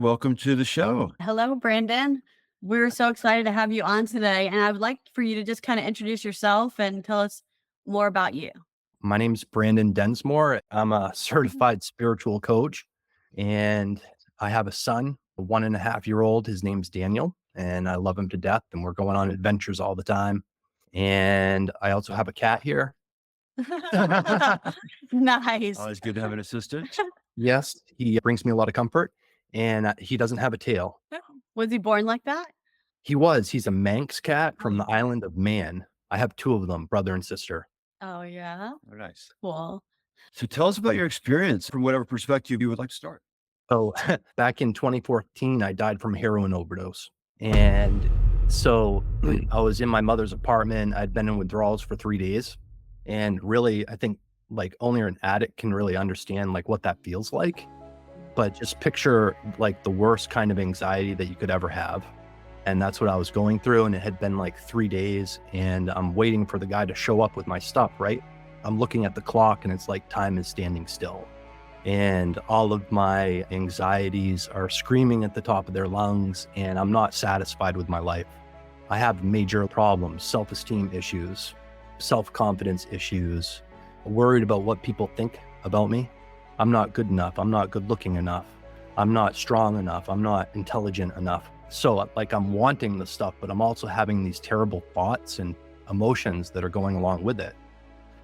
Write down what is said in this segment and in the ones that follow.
Welcome to the show. Hello, Brandon. We're so excited to have you on today. And I would like for you to just kind of introduce yourself and tell us more about you. My name's Branden Densmore. I'm a Mhm. certified spiritual coach, and I have a son, a 1.5-year-old. His name's Daniel, and I love him to death. And we're going on adventures all the time. And I also have a cat here. Nice. Always good to have an assistant. Yes, he brings me a lot of comfort, and he doesn't have a tail. Was he born like that? He's a Manx cat from the Oh, island of Man. I have two of them, brother and sister. oh yeah. Very nice. Cool. So tell us about your experience from whatever perspective you would like to start. So back in 2014, I died from a heroin overdose. And so I was in my mother's apartment. I'd been in withdrawals for 3 days. And really, I think like only an addict can really understand like what that feels like. But just picture like the worst kind of anxiety that you could ever have. And that's what I was going through. And it had been like 3 days. And I'm waiting for the guy to show up with my stuff, right? I'm looking at the clock and it's like time is standing still, and all of my anxieties are screaming at the top of their lungs, and I'm not satisfied with my life. I have major problems, self-esteem issues, self-confidence issues, worried about what people think about me. I'm not good enough. I'm not good looking enough. I'm not strong enough. I'm not intelligent enough. So like I'm wanting the stuff, but I'm also having these terrible thoughts and emotions that are going along with it.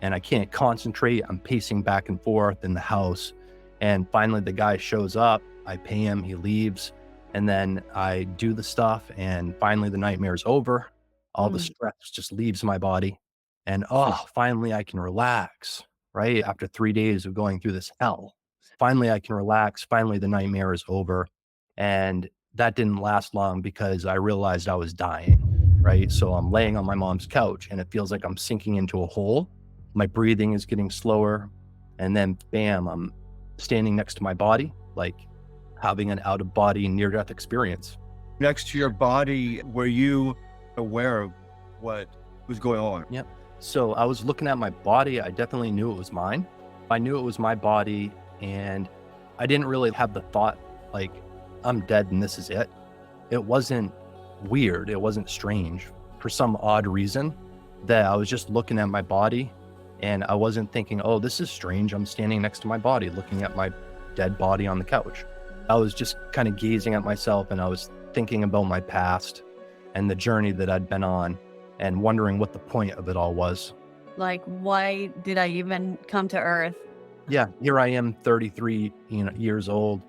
And I can't concentrate. I'm pacing back and forth in the house. And finally, the guy shows up. I pay him, he leaves. And then I do the stuff. And finally, the nightmare's over. All the Mm. stress just leaves my body. And finally, I can relax, right? After 3 days of going through this hell, finally, I can relax. Finally, the nightmare is over. And that didn't last long because I realized I was dying, right? So I'm laying on my mom's couch and it feels like I'm sinking into a hole. My breathing is getting slower. And then, bam, I'm standing next to my body, like having an out of body near death experience. Next to your body, were you aware of what was going on? Yep. So I was looking at my body. I definitely knew it was mine. I knew it was my body. And I didn't really have the thought, like, I'm dead and this is it. It wasn't weird. It wasn't strange. For some odd reason, that I was just looking at my body and I wasn't thinking, oh, this is strange. I'm standing next to my body, looking at my dead body on the couch. I was just kind of gazing at myself and I was thinking about my past and the journey that I'd been on and wondering what the point of it all was. Like, why did I even come to Earth? Yeah, here I am, 33, years old,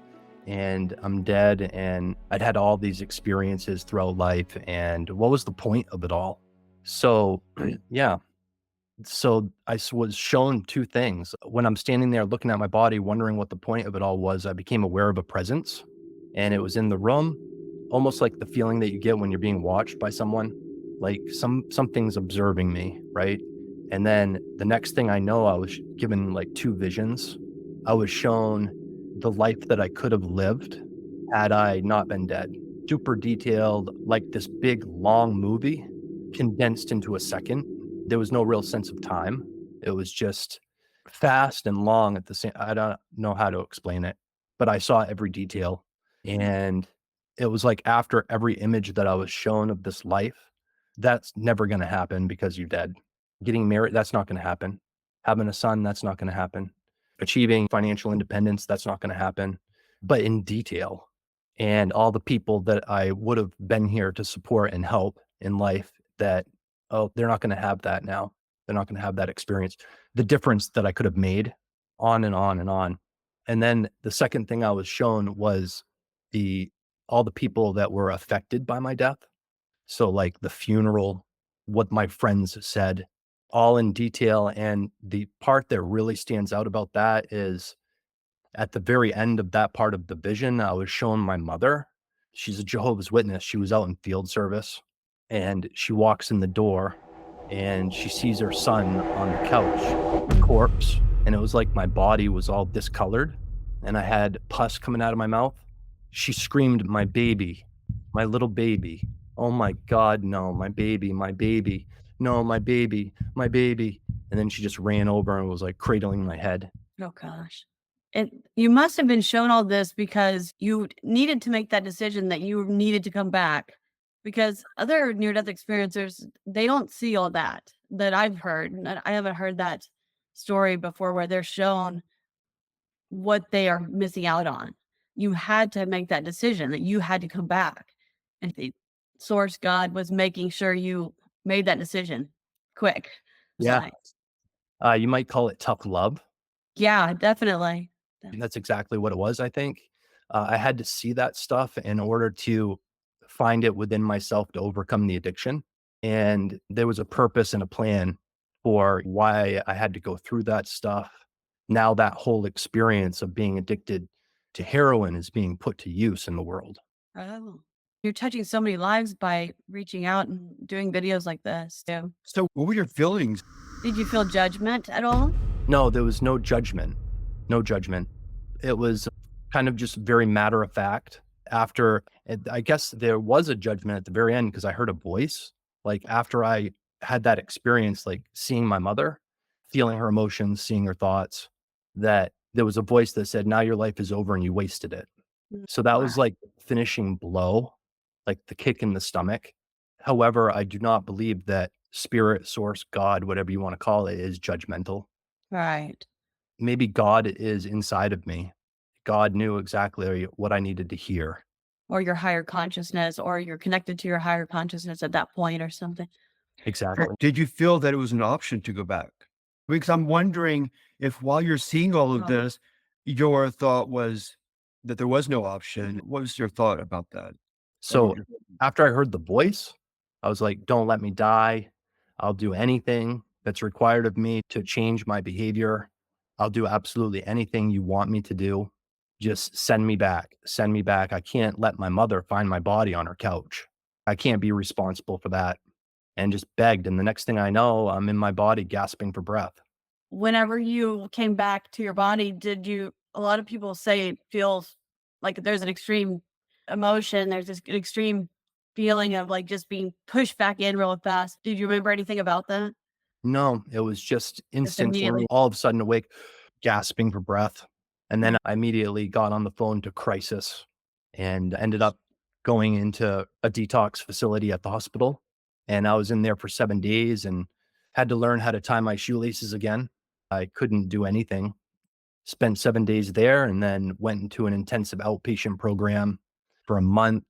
and I'm dead. And I'd had all these experiences throughout life. And what was the point of it all? So, yeah. So was shown two things. When I'm standing there looking at my body, wondering what the point of it all was, I became aware of a presence, and it was in the room, almost like the feeling that you get when you're being watched by someone, like something's observing me, right? And then the next thing I know, I was given like two visions. I was shown the life that I could have lived had I not been dead. Super detailed, like this big long movie condensed into a second. There was no real sense of time. It was just fast and long at the same. I don't know how to explain it, but I saw every detail. And it was like after every image that I was shown of this life, that's never going to happen because you're dead. Getting married, that's not going to happen. Having a son, that's not going to happen. Achieving financial independence, that's not going to happen. But in detail, and all the people that I would have been here to support and help in life, that, oh, they're not going to have that now. They're not going to have that experience. The difference that I could have made, on and on and on. And then the second thing I was shown was the all the people that were affected by my death. So like the funeral, what my friends said, all in detail. And the part that really stands out about that is at the very end of that part of the vision, I was shown my mother. She's a Jehovah's Witness. She was out in field service, and she walks in the door and she sees her son on the couch, a corpse. And it was like my body was all discolored and I had pus coming out of my mouth. She screamed, "My baby, my little baby. Oh my God, no, my baby, my baby. No, my baby, my baby." And then she just ran over and was like cradling my head. Oh gosh. You must have been shown all this because you needed to make that decision that you needed to come back. Because other near-death experiencers, they don't see all that I've heard. And I haven't heard that story before where they're shown what they are missing out on. You had to make that decision that you had to come back. And the source God was making sure you made that decision quick. Yeah. Right. You might call it tough love. Yeah, definitely. And that's exactly what it was, I think. I had to see that stuff in order to find it within myself to overcome the addiction. And there was a purpose and a plan for why I had to go through that stuff. Now that whole experience of being addicted to heroin is being put to use in the world. Oh. You're touching so many lives by reaching out and doing videos like this too. So, what were your feelings? Did you feel judgment at all? No, there was no judgment. No judgment. It was kind of just very matter of fact. I guess there was a judgment at the very end because I heard a voice. Like after I had that experience, like seeing my mother, feeling her emotions, seeing her thoughts, that there was a voice that said, now your life is over and you wasted it. So that was Wow. like the finishing blow, like the kick in the stomach. However, I do not believe that spirit, source, God, whatever you want to call it, is judgmental. Right. Maybe God is inside of me. God knew exactly what I needed to hear. Or your higher consciousness, or you're connected to your higher consciousness at that point or something. Exactly. Did you feel that it was an option to go back? Because I'm wondering if while you're seeing all of Oh. this, your thought was that there was no option. What was your thought about that? So after I heard the voice, I was like, don't let me die. I'll do anything that's required of me to change my behavior. I'll do absolutely anything you want me to do. Just send me back. Send me back. I can't let my mother find my body on her couch. I can't be responsible for that. And just begged. And the next thing I know, I'm in my body gasping for breath. Whenever you came back to your body, a lot of people say it feels like there's an extreme emotion, there's this extreme feeling of like just being pushed back in real fast. Did you remember anything about that? No, it was just Just immediately. instantly, all of a sudden awake, gasping for breath. And then I immediately got on the phone to crisis and ended up going into a detox facility at the hospital. And I was in there for 7 days and had to learn how to tie my shoelaces again. I couldn't do anything. Spent 7 days there and then went into an intensive outpatient program for a month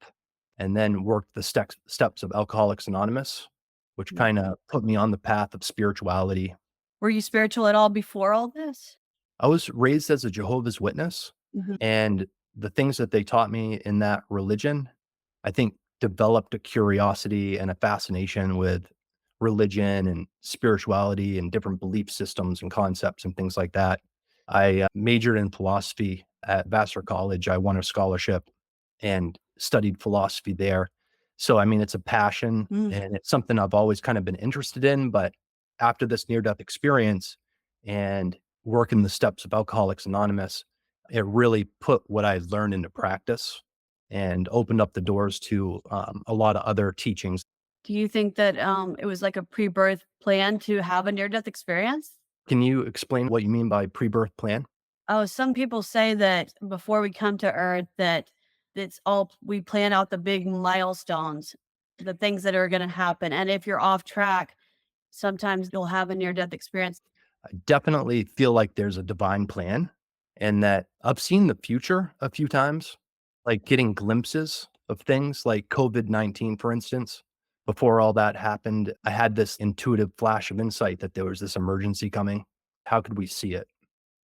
and then worked the steps of Alcoholics Anonymous, which kind of put me on the path of spirituality. Were you spiritual at all before all this? I was raised as a Jehovah's Witness, Mhm. and the things that they taught me in that religion, I think developed a curiosity and a fascination with religion and spirituality and different belief systems and concepts and things like that. I majored in philosophy at Vassar College. I won a scholarship and studied philosophy there. So, I mean, it's a passion Mm. and it's something I've always kind of been interested in. But after this near death experience and working the steps of Alcoholics Anonymous, it really put what I learned into practice and opened up the doors to a lot of other teachings. Do you think that it was like a pre-birth plan to have a near-death experience? Can you explain what you mean by pre-birth plan? Oh, some people say that before we come to Earth, that it's all we plan out the big milestones, the things that are going to happen, and if you're off track, sometimes you'll have a near-death experience. I definitely feel like there's a divine plan and that I've seen the future a few times, like getting glimpses of things like COVID-19, for instance. Before all that happened, I had this intuitive flash of insight that there was this emergency coming. How could we see it?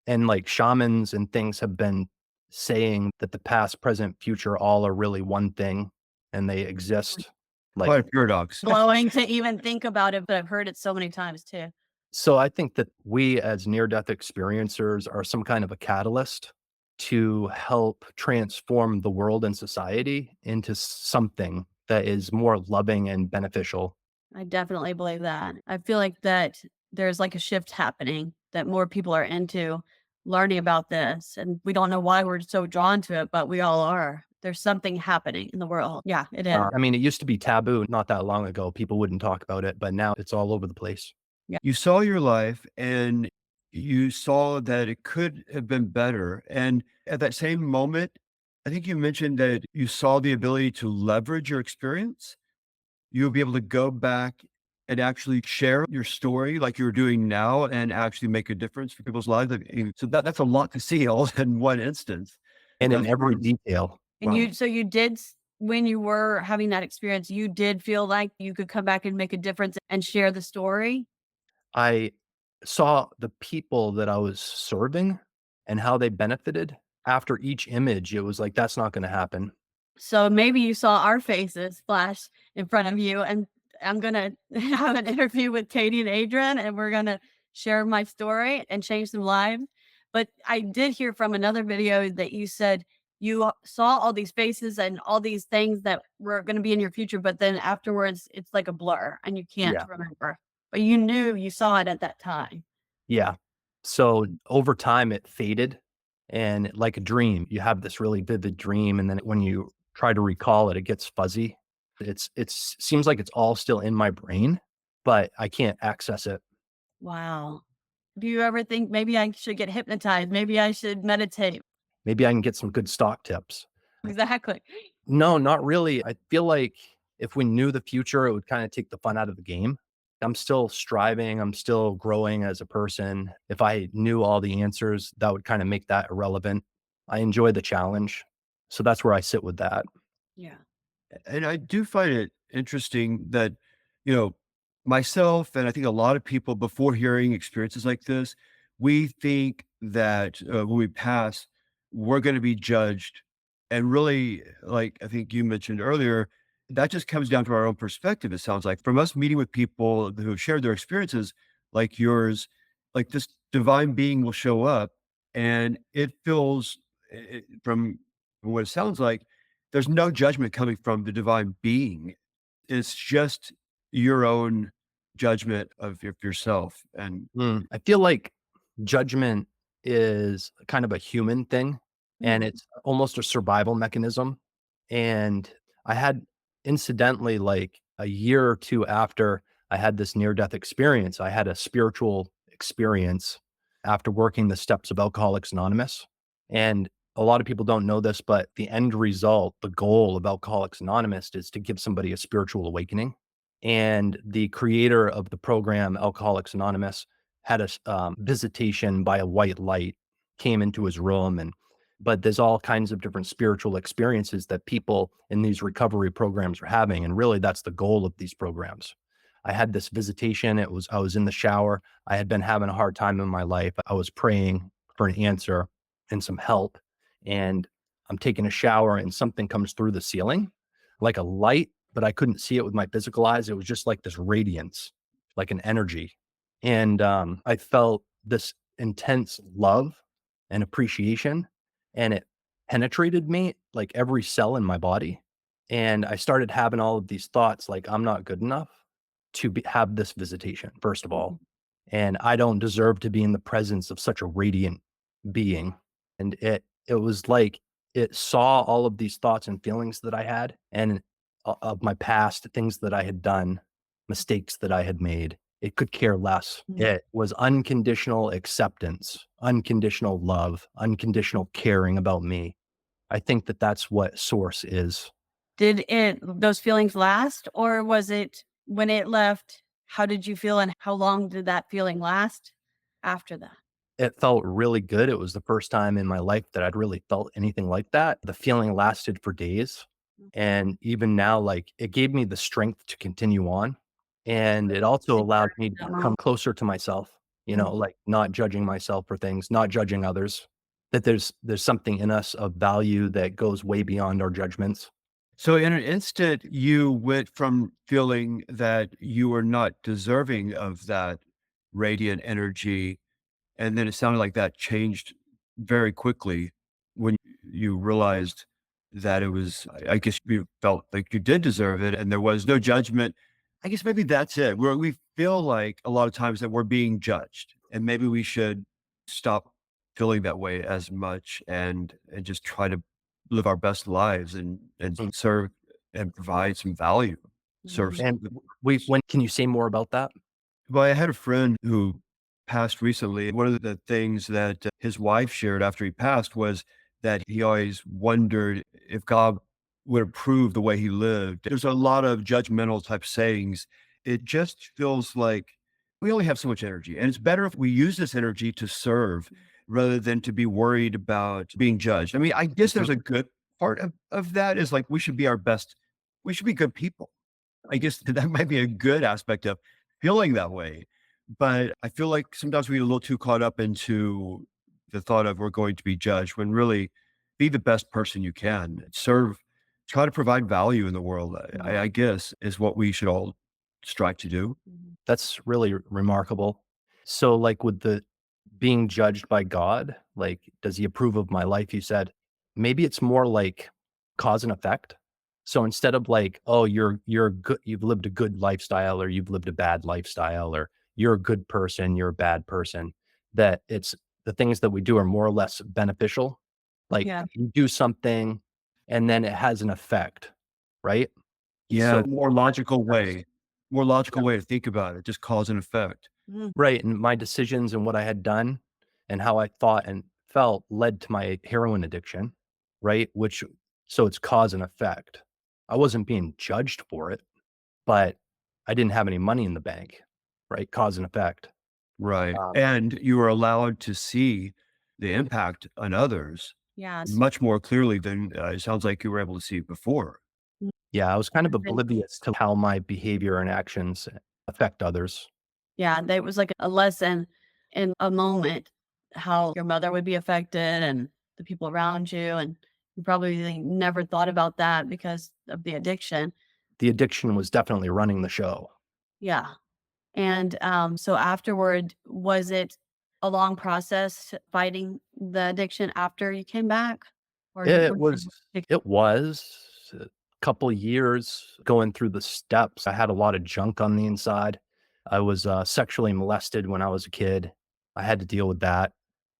And like shamans and things have been saying that the past, present, future all are really one thing and they exist. Like, Quite a paradox. Blowing to even think about it, but I've heard it so many times too. so I think that we as near death experiencers are some kind of a catalyst to help transform the world and society into something that is more loving and beneficial. I definitely believe that. I feel like that there's like a shift happening that more people are into learning about this. And we don't know why we're so drawn to it, but we all are. There's something happening in the world. Yeah, it is. I mean, it used to be taboo not that long ago. People wouldn't talk about it, but now it's all over the place. You saw your life and you saw that it could have been better. And at that same moment, I think you mentioned that you saw the ability to leverage your experience. You'll be able to go back and actually share your story like you're doing now and actually make a difference for people's lives. So that's a lot to see all in one instance. And in That's every detail. And wow. you did when you were having that experience, you did feel like you could come back and make a difference and share the story? I saw the people that I was serving and how they benefited. After each image, it was like, that's not gonna happen. So maybe you saw our faces flash in front of you, and I'm gonna have an interview with Katie and Adrian, and we're gonna share my story and change some lives. But I did hear from another video that you said you saw all these faces and all these things that were going to be in your future, but then afterwards it's like a blur and you can't Yeah. remember. But you knew you saw it at that time. Yeah. So over time, it faded, and like a dream, you have this really vivid dream, and then when you try to recall it, it gets fuzzy. It's seems like it's all still in my brain, but I can't access it. Wow. Do you ever think maybe I should get hypnotized? Maybe I should meditate? Maybe I can get some good stock tips. Exactly. No, not really. I feel like if we knew the future, it would kind of take the fun out of the game. I'm still striving, I'm still growing as a person. If I knew all the answers, that would kind of make that irrelevant. I enjoy the challenge. So that's where I sit with that. Yeah. And I do find it interesting that, you know, myself and I think a lot of people before hearing experiences like this, we think that when we pass, we're going to be judged. And really, like I think you mentioned earlier, that just comes down to our own perspective. It sounds like from us meeting with people who have shared their experiences like yours, like this divine being will show up and it feels from what it sounds like there's no judgment coming from the divine being. It's just your own judgment of yourself. And I feel like judgment is kind of a human thing, and Mhm. it's almost a survival mechanism. And I had incidentally, like a year or two after I had this near death experience, I had a spiritual experience after working the steps of Alcoholics Anonymous. And a lot of people don't know this, but the end result, the goal of Alcoholics Anonymous is to give somebody a spiritual awakening. And the creator of the program, Alcoholics Anonymous, had a visitation by a white light, came into his room, and but there's all kinds of different spiritual experiences that people in these recovery programs are having, and really that's the goal of these programs. I had this visitation. I was in the shower. I had been having a hard time in my life. I was praying for an answer and some help, and I'm taking a shower, and something comes through the ceiling, like a light, but I couldn't see it with my physical eyes. It was just like this radiance, like an energy. And I felt this intense love and appreciation, and it penetrated me like every cell in my body. And I started having all of these thoughts like, I'm not good enough to have this visitation, first of all. And I don't deserve to be in the presence of such a radiant being. And it was like it saw all of these thoughts and feelings that I had, and of my past, things that I had done, mistakes that I had made. It could care less. Mhm. It was unconditional acceptance, unconditional love, unconditional caring about me. I think that that's what source is. Did it those feelings last, or was it when it left, how did you feel and how long did that feeling last after that? It felt really good. It was the first time in my life that I'd really felt anything like that. The feeling lasted for days. And even now, like, it gave me the strength to continue on. And it also allowed me to That come moment. closer to myself, Mhm. like not judging myself for things, not judging others. That there's something in us of value that goes way beyond our judgments. so in an instant, you went from feeling that you were not deserving of that radiant energy. And then it sounded like that changed very quickly when you realized that it was, I guess you felt like you did deserve it and there was no judgment. I guess maybe that's it. Where we feel like a lot of times that we're being judged and maybe we should stop feeling that way as much and just try to live our best lives and Mm. serve and provide some value. Serve. Mhm. And we when can you say more about that? Well, I had a friend who passed recently, one of the things that his wife shared after he passed was that he always wondered if God would approve the way he lived. There's a lot of judgmental type sayings. It just feels like we only have so much energy, and it's better if we use this energy to serve rather than to be worried about being judged. I mean, I guess Mhm. there's a good part of that is like we should be our best, we should be good people. I guess that might be a good aspect of feeling that way. But I feel like sometimes we get a little too caught up into the thought of we're going to be judged when really be the best person you can. Serve, try to provide value in the world, Mhm. I guess, is what we should all strive to do. Mhm. That's really remarkable. So, like, with the being judged by God, like, does he approve of my life? You said maybe it's more like cause and effect. So instead of like, oh, you're good, you've lived a good lifestyle, or you've lived a bad lifestyle, or you're a good person, you're a bad person, that it's the things that we do are more or less beneficial. Like Yeah. you do something and then it has an effect, right? Yeah, So more logical way to think about it, just cause and effect. Mhm. right, and my decisions and what I had done and how I thought and felt led to my heroin addiction, right? Which so it's cause and effect. I wasn't being judged for it, but I didn't have any money in the bank, right? Cause and effect. Right. Um, And you were allowed to see the impact on others Yes. much more clearly than it sounds like you were able to see before. Mm. yeah, I was kind of And oblivious to how my behavior and actions affect others. yeah, that was like a lesson in a moment how your mother would be affected and the people around you. And you probably never thought about that because of the addiction. The addiction was definitely running the show. Yeah. And so afterward, was it a long process fighting the addiction after you came back? Or It were was you it was a couple years going through the steps. I had a lot of junk on the inside. I was, sexually molested when I was a kid. I had to deal with that.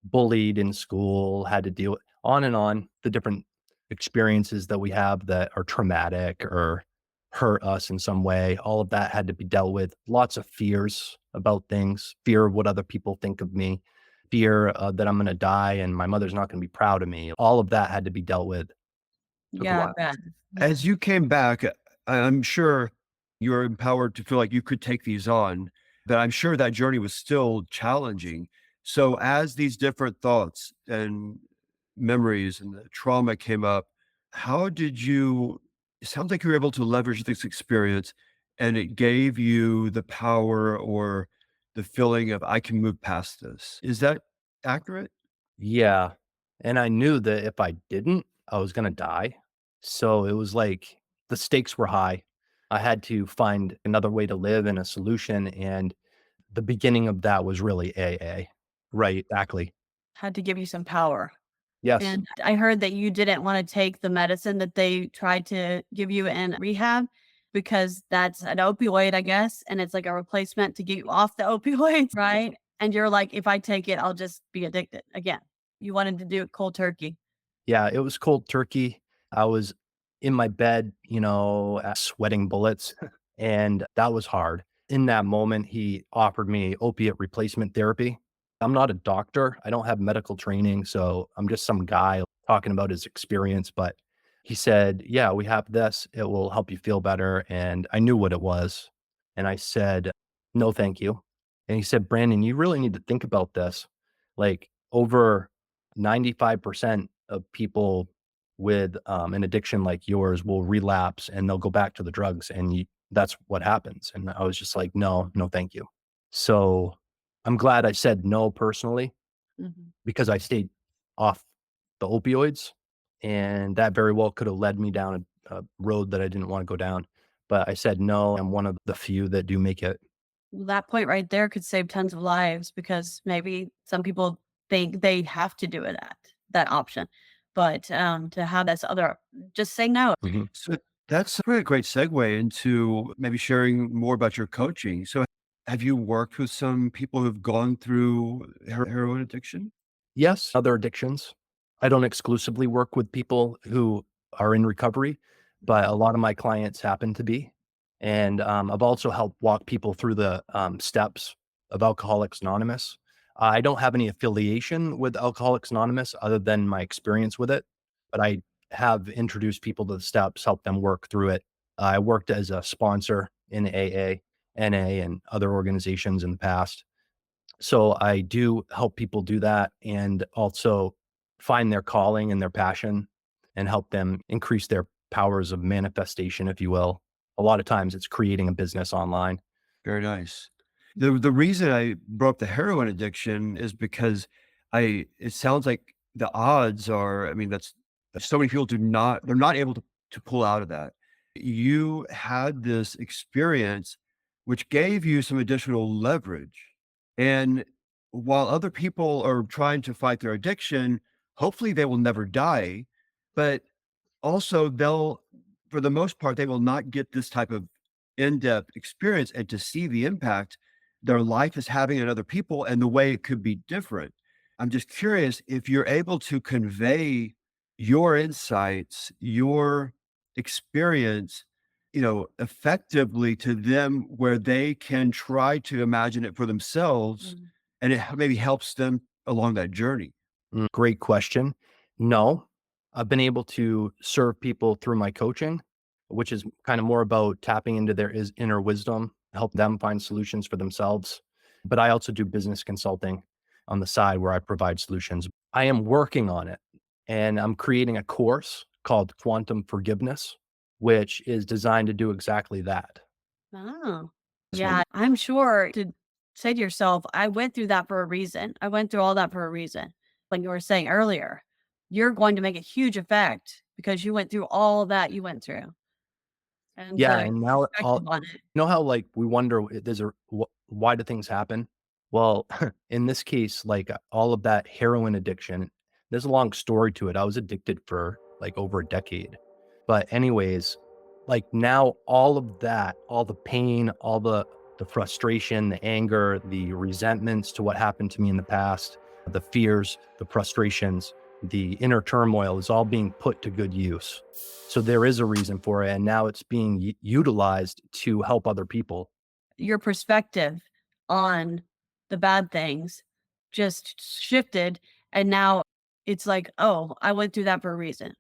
Bullied in school, had to deal with on and on, the different experiences that we have that are traumatic or hurt us in some way. All of that had to be dealt with. Lots of fears about things, fear of what other people think of me, fear, that I'm gonna die and my mother's not gonna be proud of me. All of that had to be dealt with. Took a yeah, I while. bet. As you came back, I'm sure you were empowered to feel like you could take these on, but I'm sure that journey was still challenging. So, as these different thoughts and memories and the trauma came up, how did you? It sounds like you were able to leverage this experience and it gave you the power or the feeling of, I can move past this. Is that accurate? Yeah, and I knew that if I didn't, I was gonna die. So it was like the stakes were high. I had to find another way to live and a solution, and the beginning of that was really AA. Right, exactly. Had to give you some power. Yes. And I heard that you didn't wanna take the medicine that they tried to give you in rehab because that's an opioid, I guess, and it's like a replacement to get you off the opioids, right? And you're like, "If I take it, I'll just be addicted again." You wanted to do it cold turkey. Yeah, it was cold turkey. I was in my bed, sweating bullets, and that was hard. In that moment, he offered me opiate replacement therapy. I'm not a doctor. I don't have medical training, so I'm just some guy talking about his experience, but he said, "Yeah, we have this. It will help you feel better." And I knew what it was. And I said, "No, thank you." And he said, "Brandon, you really need to think about this. Like over 95% of people with, an addiction like yours will relapse and they'll go back to the drugs, and that's what happens." And I was just like, "No, no, thank you." So, I'm glad I said no personally Mhm. because I stayed off the opioids, and that very well could have led me down a road that I didn't wanna go down. But I said no. I'm one of the few that do make it. Well, that point right there could save tons of lives because maybe some people think they have to do it at that option. But, to have this other just say no. Mhm. So that's a really great segue into maybe sharing more about your coaching. So, have you worked with some people who've gone through heroin addiction? Yes, other addictions. I don't exclusively work with people who are in recovery, but a lot of my clients happen to be. And I've also helped walk people through the steps of Alcoholics Anonymous. I don't have any affiliation with Alcoholics Anonymous other than my experience with it, but I have introduced people to the steps, helped them work through it. I worked as a sponsor in AA, NA, and other organizations in the past. So I do help people do that and also find their calling and their passion and help them increase their powers of manifestation, if you will. A lot of times it's creating a business online. Very nice. The reason I brought up the heroin addiction is because it sounds like the odds are, I mean, that's so many people they're not able to pull out of that. You had this experience which gave you some additional leverage. And while other people are trying to fight their addiction, hopefully they will never die. But also, for the most part, they will not get this type of in-depth experience and to see the impact their life is having on other people and the way it could be different. I'm just curious if you're able to convey your insights, your experience, effectively to them where they can try to imagine it for themselves Mm. and it maybe helps them along that journey. Great question. No, I've been able to serve people through my coaching, which is kind of more about tapping into their inner wisdom, help them find solutions for themselves. But I also do business consulting on the side where I provide solutions. I am working on it and I'm creating a course called Quantum Forgiveness, which is designed to do exactly that. Oh. That's one. Yeah, I'm sure to say to yourself, I went through that for a reason. I went through all that for a reason. Like you were saying earlier, you're going to make a huge effect because you went through all that you went through. And Yeah, so and now perspective on it. how like we wonder there's why do things happen? Well, in this case, like all of that heroin addiction, there's a long story to it. I was addicted for like over a decade. But anyways, like now all of that, all the pain, all the frustration, the anger, the resentments to what happened to me in the past, the fears, the frustrations, the inner turmoil is all being put to good use. So there is a reason for it, and now it's being utilized to help other people. Your perspective on the bad things just shifted. And now it's like, oh, I went through that for a reason.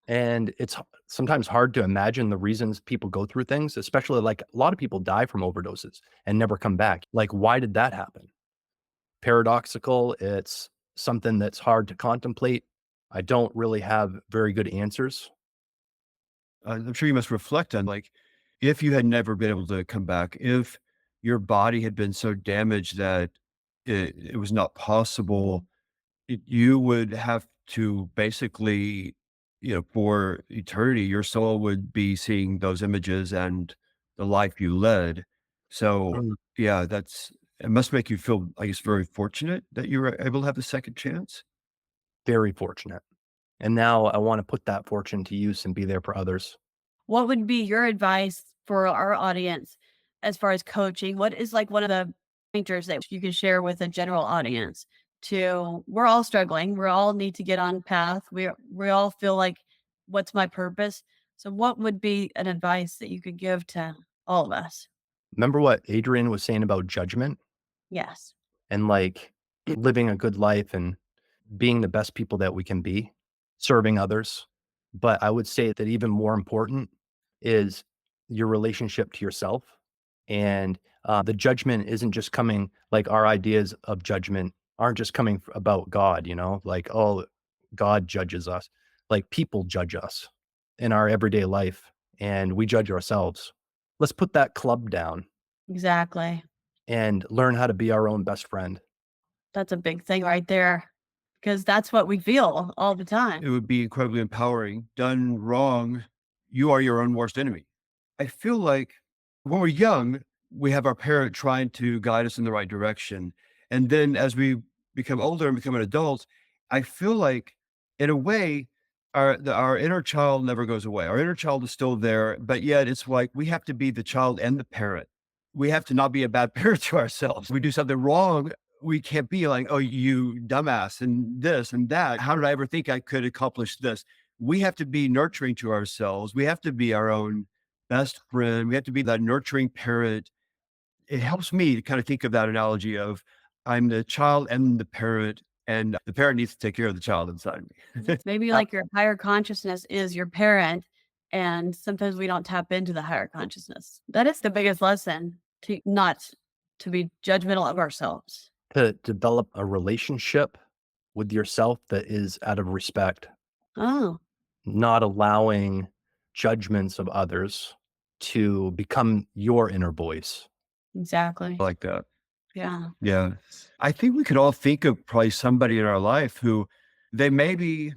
And it's sometimes hard to imagine the reasons people go through things, especially like a lot of people die from overdoses and never come back. Like, why did that happen? Paradoxical. It's something that's hard to contemplate. I don't really have very good answers. I'm sure you must reflect on like if you had never been able to come back, if your body had been so damaged that it was not possible, you would have to basically, for eternity, your soul would be seeing those images and the life you led. So, Mm. yeah, it must make you feel, I guess, very fortunate that you were able to have the second chance. Very fortunate. And now I want to put that fortune to use and be there for others. What would be your advice for our audience as far as coaching? What is like one of the pointers that you can share with a general audience to we're all struggling. We all need to get on path. We all feel like what's my purpose? So what would be an advice that you could give to all of us? Remember what Adrian was saying about judgment Yes. and like living a good life and being the best people that we can be, serving others. But I would say that even more important is your relationship to yourself. And the judgment isn't just coming like our ideas of judgment aren't just coming about God, like, oh, God judges us. Like people judge us in our everyday life and we judge ourselves. Let's put that club down Exactly. and learn how to be our own best friend. That's a big thing right there because that's what we feel all the It time. would be incredibly empowering. Done wrong, you are your own worst enemy. I feel like when we're young, we have our parent trying to guide us in the right direction. And then as we become older and become an adult, I feel like in a way, our inner child never goes away. Our inner child is still there, but yet it's like we have to be the child and the parent. We have to not be a bad parent to ourselves. We do something wrong, we can't be like, oh, you dumbass and this and that. How did I ever think I could accomplish this? We have to be nurturing to ourselves. We have to be our own best friend. We have to be that nurturing parent it helps me to kind of think of that analogy of I'm the child and the parent, and the parent needs to take care of the child inside me. Maybe Uh, like your higher consciousness is your parent, and sometimes we don't tap into the higher consciousness. That is the biggest lesson, to not to be judgmental of ourselves. To develop a relationship with yourself that is out of respect, Oh, not allowing judgments of others to become your inner voice. exactly. I like that. Yeah. Yeah. I think we could all think of probably somebody in our life who they maybe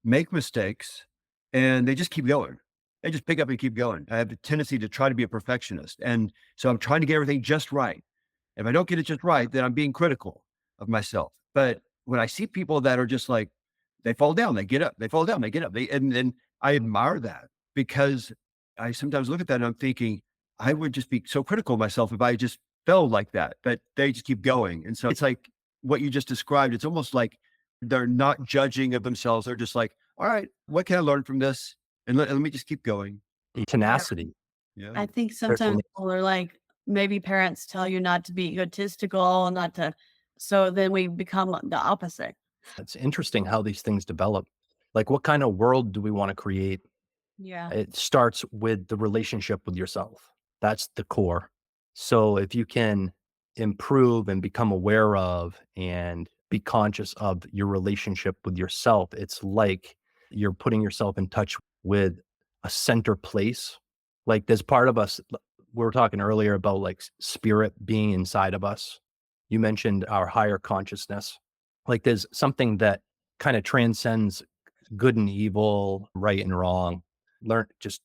make mistakes and they just keep going. They just pick up and keep going. I have a tendency to try to be a perfectionist. And so I'm trying to get everything just right. If I don't get it just right, then I'm being critical of myself. But when I see people that are just like, they fall down, they get up, they fall down, they get up. And I admire that because I sometimes look at that and I'm thinking, I would just be so critical of myself if I just felt like that, but they just keep going. And so it's like what you just described. It's almost like they're not judging of themselves. They're just like, all right, what can I learn from this? And let me just keep going. Yeah. Tenacity. Yeah. I think sometimes Carefully. people are like, maybe parents tell you not to be egotistical, not to, so then we become the opposite. It's interesting how these things develop. Like, what kind of world do we want to create? Yeah. It starts with the relationship with yourself. That's the core. So if you can improve and become aware of and be conscious of your relationship with yourself, it's like you're putting yourself in touch with a center place. Like there's part of us, we were talking earlier about like spirit being inside of us. You mentioned our higher consciousness. Like there's something that kind of transcends good and evil, right and wrong. Learn just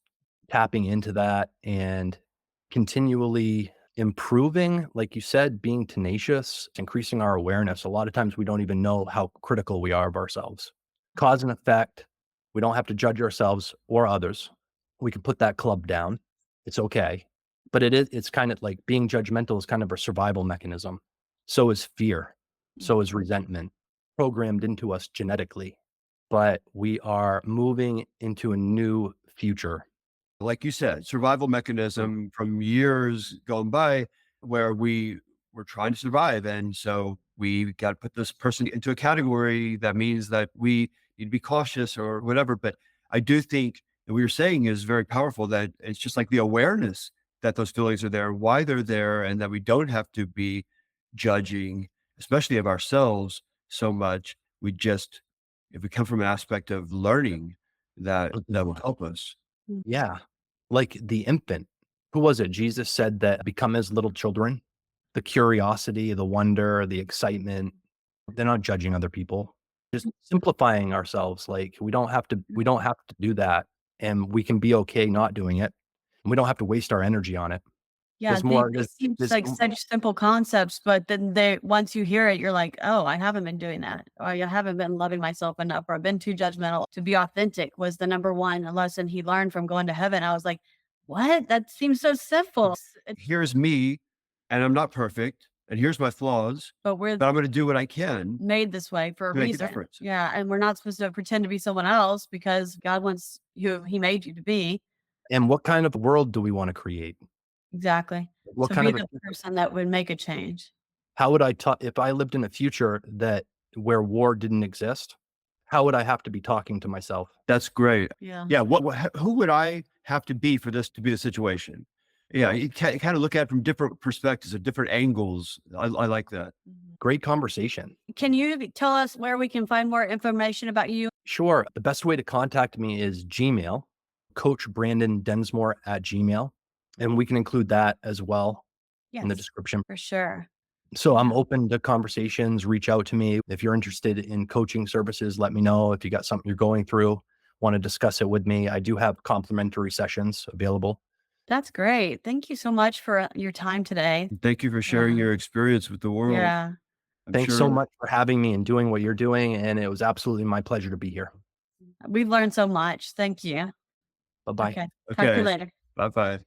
tapping into that and continually improving, like you said, being tenacious, increasing our awareness. A lot of times we don't even know how critical we are of ourselves. Cause and effect. We don't have to judge ourselves or others. We can put that club down. It's okay. But it's kind of like being judgmental is kind of a survival mechanism. So is fear. So is resentment, programmed into us genetically. But we are moving into a new future. Like you said, survival mechanism from years gone by where we were trying to survive. And so we got to put this person into a category that means that we need to be cautious or whatever. But I do think that what you're saying is very powerful, that it's just like the awareness that those feelings are there, why they're there, and that we don't have to be judging, especially of ourselves so much. We just, if we come from an aspect of learning, that will help us. Mm. Yeah. Like the infant. Who was it? Jesus said that become as little children. The curiosity, the wonder, the excitement. They're not judging other people. Just simplifying ourselves. Like we don't have to do that. And we can be okay not doing it. And we don't have to waste our energy on it. Yeah, There's more they seem there's like such simple concepts, but then they once you hear it, you're like, "Oh, I haven't been doing that," or "I haven't been loving myself enough," or "I've been too judgmental." To be authentic was the number one lesson he learned from going to heaven. I was like, "What? That seems so simple." Here's me, and I'm not perfect, and here's my flaws, But we're but I'm going to do what I can made this way for a to make a reason. difference. Yeah, and we're not supposed to pretend to be someone else because God wants you he made you to be. and what kind of world do we want to create? Exactly. What To kind be of the person that would make a change. how would I talk if I lived in a future that where war didn't exist? How would I have to be talking to myself? That's great. Yeah. Yeah. Who would I have to be for this to be the situation? Yeah. You kind of look at it from different perspectives or different angles. I like that. Mhm. Great conversation. Can you tell us where we can find more information about you? Sure. The best way to contact me is Gmail, Coach Branden Densmore at Gmail. And we can include that as well in the Yes, description. for sure. So I'm Yeah. open to conversations. Reach out to me. If you're interested in coaching services, let me know. If you got something you're going through, want to discuss it with me, I do have complimentary sessions available. That's great. Thank you so much for your time today. Thank you for sharing Yeah. your experience with the world. Yeah. I'm Thanks so sure. much for having me and doing what you're doing. And it was absolutely my pleasure to be here. We've learned so much. Thank you. Bye bye. Okay. Talk to you Okay. later. Bye bye.